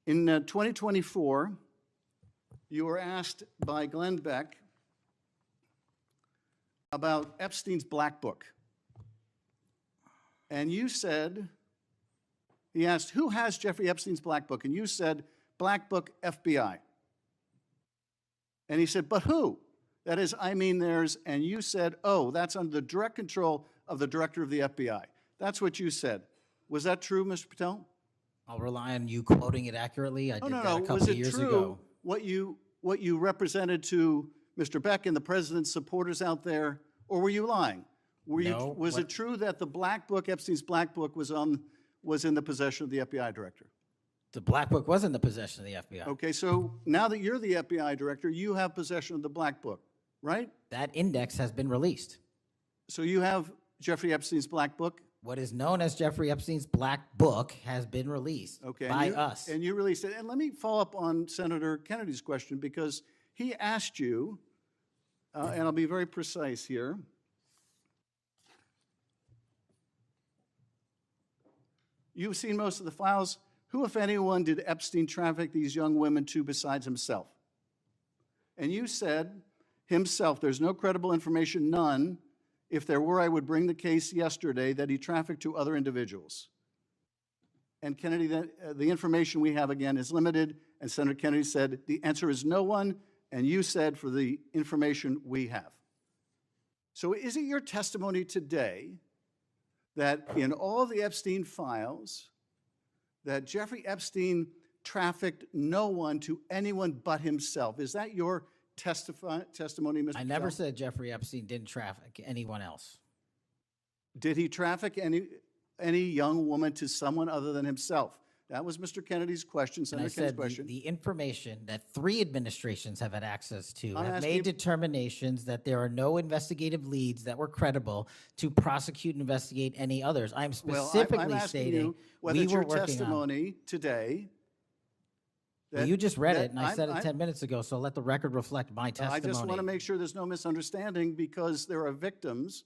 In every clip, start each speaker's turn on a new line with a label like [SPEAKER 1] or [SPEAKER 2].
[SPEAKER 1] In 2024, you were asked by Glenn Beck about Epstein's Black Book. And you said, he asked, who has Jeffrey Epstein's Black Book? And you said, Black Book, FBI. And he said, but who? That is, I mean theirs. And you said, oh, that's under the direct control of the director of the FBI. That's what you said. Was that true, Mr. Patel?
[SPEAKER 2] I'll rely on you quoting it accurately. I did that a couple
[SPEAKER 1] Was
[SPEAKER 2] of
[SPEAKER 1] it
[SPEAKER 2] years
[SPEAKER 1] true
[SPEAKER 2] ago.
[SPEAKER 1] what you represented to Mr. Beck and the president's supporters out there, or were you lying?
[SPEAKER 2] No,
[SPEAKER 1] Was it true that the Black Book, Epstein's Black Book, was in the possession of the FBI director?
[SPEAKER 2] The Black Book was in the possession of the FBI.
[SPEAKER 1] Okay, so now that you're the FBI director, you have possession of the Black Book, right?
[SPEAKER 2] That index has been released.
[SPEAKER 1] So you have Jeffrey Epstein's Black Book?
[SPEAKER 2] What is known as Jeffrey Epstein's Black Book has been released by us.
[SPEAKER 1] And you released it. And let me follow up on Senator Kennedy's question, because he asked you, and I'll be very precise here. You've seen most of the files. Who, if anyone, did Epstein traffic these young women to besides himself? And you said, himself, there's no credible information, none. If there were, I would bring the case yesterday that he trafficked to other individuals. And Kennedy, the information we have, again, is limited. And Senator Kennedy said, the answer is no one. And you said, for the information we have. So is it your testimony today that in all the Epstein files, that Jeffrey Epstein trafficked no one to anyone but himself? Is that your testimony, Mr.
[SPEAKER 2] I never
[SPEAKER 1] Patel?
[SPEAKER 2] said Jeffrey Epstein didn't traffic anyone else.
[SPEAKER 1] Did he traffic any young woman to someone other than himself? That was Mr. Kennedy's question,
[SPEAKER 2] And I
[SPEAKER 1] Senator Kennedy's
[SPEAKER 2] said
[SPEAKER 1] question.
[SPEAKER 2] the information that 3 administrations have had access to
[SPEAKER 1] I'm
[SPEAKER 2] have
[SPEAKER 1] asking
[SPEAKER 2] made
[SPEAKER 1] you-
[SPEAKER 2] determinations that there are no investigative leads that were credible to prosecute and investigate any others. I'm specifically
[SPEAKER 1] I'm asking
[SPEAKER 2] stating
[SPEAKER 1] you whether
[SPEAKER 2] we
[SPEAKER 1] it's
[SPEAKER 2] were
[SPEAKER 1] your
[SPEAKER 2] working on.
[SPEAKER 1] testimony today.
[SPEAKER 2] Well, you just read
[SPEAKER 1] that
[SPEAKER 2] it, and I said it 10 minutes ago, so let the record reflect my testimony.
[SPEAKER 1] I just want to make sure there's no misunderstanding, because there are victims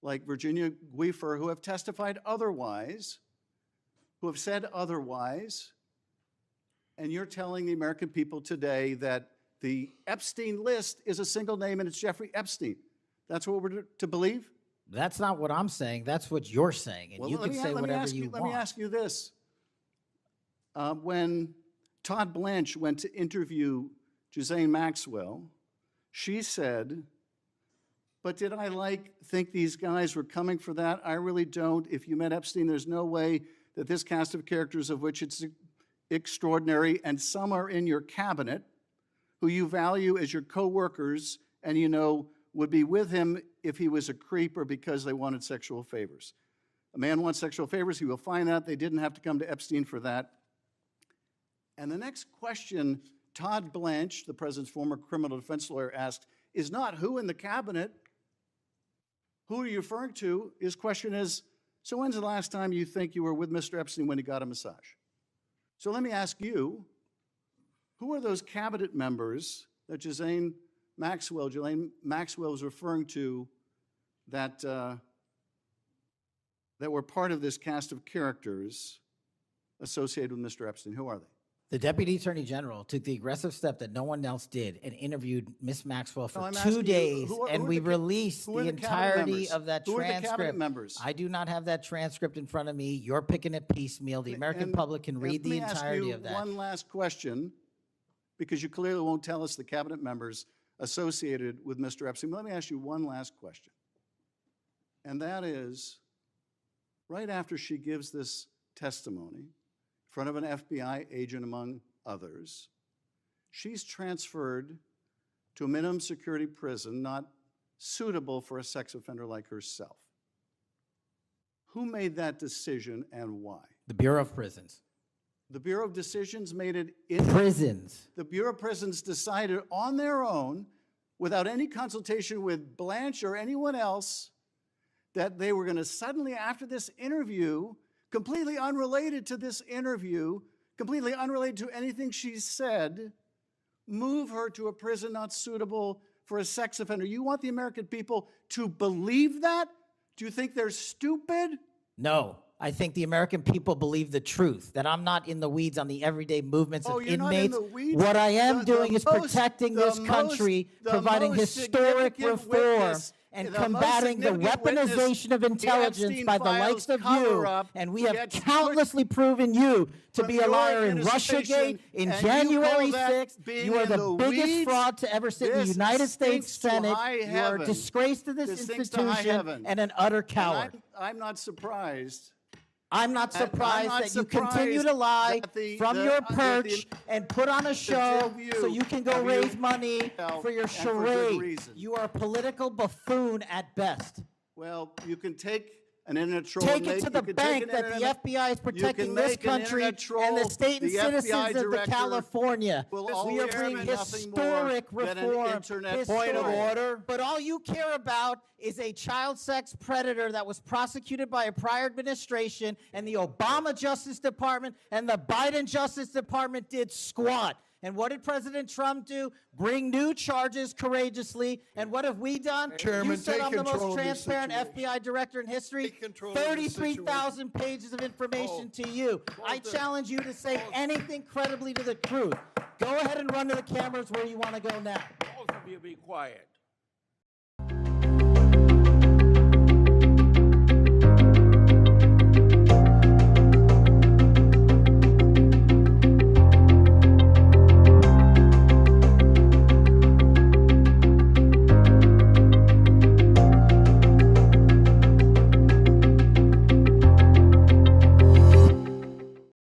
[SPEAKER 1] like Virginia Guifer who have testified otherwise, who have said otherwise, and you're telling the American people today that the Epstein list is a single name and it's Jeffrey Epstein. That's what we're to believe?
[SPEAKER 2] That's not what I'm saying. That's what you're saying, and
[SPEAKER 1] Well,
[SPEAKER 2] you can say whatever you
[SPEAKER 1] Let
[SPEAKER 2] want.
[SPEAKER 1] me ask you this. When Todd Blanche went to interview Ghislaine Maxwell, she said, but did I think these guys were coming for that? I really don't. If you met Epstein, there's no way that this cast of characters, of which it's extraordinary, and some are in your cabinet, who you value as your co-workers, and you know would be with him if he was a creep or because they wanted sexual favors. A man wants sexual favors, he will find that. They didn't have to come to Epstein for that. And the next question Todd Blanche, the president's former criminal defense lawyer, asked is not who in the cabinet, who are you referring to? His question is, so when's the last time you think you were with Mr. Epstein when he got a massage? So let me ask you, who are those cabinet members that Ghislaine Maxwell was referring to that, that were part of this cast of characters associated with Mr. Epstein? Who are they?
[SPEAKER 2] The Deputy Attorney General took the aggressive step that no one else did and interviewed Ms. Maxwell for
[SPEAKER 1] I'm
[SPEAKER 2] 2
[SPEAKER 1] asking you,
[SPEAKER 2] days,
[SPEAKER 1] who are
[SPEAKER 2] and
[SPEAKER 1] the
[SPEAKER 2] we
[SPEAKER 1] ca-
[SPEAKER 2] released
[SPEAKER 1] who are
[SPEAKER 2] the
[SPEAKER 1] the cabinet
[SPEAKER 2] entirety
[SPEAKER 1] members?
[SPEAKER 2] of that
[SPEAKER 1] Who are the
[SPEAKER 2] transcript.
[SPEAKER 1] cabinet members?
[SPEAKER 2] I do not have that transcript in front of me. You're picking it piecemeal. The American
[SPEAKER 1] And-
[SPEAKER 2] public can read the entirety of
[SPEAKER 1] Let me ask you
[SPEAKER 2] that.
[SPEAKER 1] one last question, because you clearly won't tell us the cabinet members associated with Mr. Epstein. Let me ask you one last question. And that is, right after she gives this testimony in front of an FBI agent, among others, she's transferred to a minimum security prison not suitable for a sex offender like herself. Who made that decision and why?
[SPEAKER 2] The Bureau of Prisons.
[SPEAKER 1] The Bureau of Decisions made it in
[SPEAKER 2] Prisons.
[SPEAKER 1] the Bureau of Prisons decided on their own, without any consultation with Blanche or anyone else, that they were going to suddenly, after this interview, completely unrelated to this interview, completely unrelated to anything she said, move her to a prison not suitable for a sex offender. You want the American people to believe that? Do you think they're stupid?
[SPEAKER 2] No. I think the American people believe the truth, that I'm not in the weeds on the everyday movements
[SPEAKER 1] Oh,
[SPEAKER 2] of
[SPEAKER 1] you're not in
[SPEAKER 2] inmates.
[SPEAKER 1] the weeds.
[SPEAKER 2] What I am
[SPEAKER 1] The
[SPEAKER 2] doing is
[SPEAKER 1] most-
[SPEAKER 2] protecting
[SPEAKER 1] the
[SPEAKER 2] this country,
[SPEAKER 1] most- the
[SPEAKER 2] providing
[SPEAKER 1] most
[SPEAKER 2] historic
[SPEAKER 1] significant
[SPEAKER 2] reform,
[SPEAKER 1] witness-
[SPEAKER 2] and
[SPEAKER 1] the most
[SPEAKER 2] combating the
[SPEAKER 1] significant witness
[SPEAKER 2] weaponization of
[SPEAKER 1] the
[SPEAKER 2] intelligence
[SPEAKER 1] Epstein
[SPEAKER 2] by the likes
[SPEAKER 1] files
[SPEAKER 2] of you.
[SPEAKER 1] cover-up
[SPEAKER 2] And we have
[SPEAKER 1] gets
[SPEAKER 2] countlessly proven you to
[SPEAKER 1] from
[SPEAKER 2] be a
[SPEAKER 1] your
[SPEAKER 2] liar in
[SPEAKER 1] administration,
[SPEAKER 2] Russiagate, in
[SPEAKER 1] and you
[SPEAKER 2] January
[SPEAKER 1] call that
[SPEAKER 2] 6th.
[SPEAKER 1] being
[SPEAKER 2] You are
[SPEAKER 1] in
[SPEAKER 2] the
[SPEAKER 1] the
[SPEAKER 2] biggest
[SPEAKER 1] weeds?
[SPEAKER 2] fraud to ever sit in the
[SPEAKER 1] This
[SPEAKER 2] United States
[SPEAKER 1] stinks to
[SPEAKER 2] Senate.
[SPEAKER 1] high
[SPEAKER 2] You are a
[SPEAKER 1] heaven.
[SPEAKER 2] disgrace to this
[SPEAKER 1] This stinks to high
[SPEAKER 2] institution
[SPEAKER 1] heaven.
[SPEAKER 2] and an utter
[SPEAKER 1] And
[SPEAKER 2] coward.
[SPEAKER 1] I'm not surprised.
[SPEAKER 2] I'm not
[SPEAKER 1] I'm
[SPEAKER 2] surprised
[SPEAKER 1] not
[SPEAKER 2] that you continue to
[SPEAKER 1] surprised
[SPEAKER 2] lie
[SPEAKER 1] that the-
[SPEAKER 2] from
[SPEAKER 1] the-
[SPEAKER 2] your
[SPEAKER 1] that the-
[SPEAKER 2] perch and put on a show
[SPEAKER 1] view
[SPEAKER 2] so you can go
[SPEAKER 1] of you-
[SPEAKER 2] raise money
[SPEAKER 1] Well,
[SPEAKER 2] for your
[SPEAKER 1] and for good
[SPEAKER 2] charade.
[SPEAKER 1] reason.
[SPEAKER 2] You are a political buffoon at best.
[SPEAKER 1] Well, you can take an internet troll.
[SPEAKER 2] Take
[SPEAKER 1] and
[SPEAKER 2] it
[SPEAKER 1] make-
[SPEAKER 2] to
[SPEAKER 1] you
[SPEAKER 2] the
[SPEAKER 1] can take
[SPEAKER 2] bank
[SPEAKER 1] an
[SPEAKER 2] that the
[SPEAKER 1] internet-
[SPEAKER 2] FBI is
[SPEAKER 1] you
[SPEAKER 2] protecting
[SPEAKER 1] can
[SPEAKER 2] this
[SPEAKER 1] make an
[SPEAKER 2] country
[SPEAKER 1] internet troll,
[SPEAKER 2] and the state and
[SPEAKER 1] the FBI
[SPEAKER 2] citizens of the
[SPEAKER 1] director
[SPEAKER 2] California.
[SPEAKER 1] will
[SPEAKER 2] We are
[SPEAKER 1] always
[SPEAKER 2] bringing
[SPEAKER 1] be nothing more
[SPEAKER 2] historic
[SPEAKER 1] than an
[SPEAKER 2] reform.
[SPEAKER 1] internet
[SPEAKER 3] Point of
[SPEAKER 1] troll.
[SPEAKER 3] order.
[SPEAKER 2] But all you care about is a child sex predator that was prosecuted by a prior administration, and the Obama Justice Department and the Biden Justice Department did squat. And what did President Trump do? Bring new charges courageously. And what have we done?
[SPEAKER 3] Chairman,
[SPEAKER 2] You said
[SPEAKER 3] take
[SPEAKER 2] I'm the
[SPEAKER 3] control
[SPEAKER 2] most
[SPEAKER 3] of this
[SPEAKER 2] transparent
[SPEAKER 3] situation.
[SPEAKER 2] FBI director in history.
[SPEAKER 3] Take control of this
[SPEAKER 2] 33,000 pages of information to you. I challenge you to say anything credibly to the truth. Go ahead and run to the cameras where you want to go now.
[SPEAKER 3] Both of you be quiet.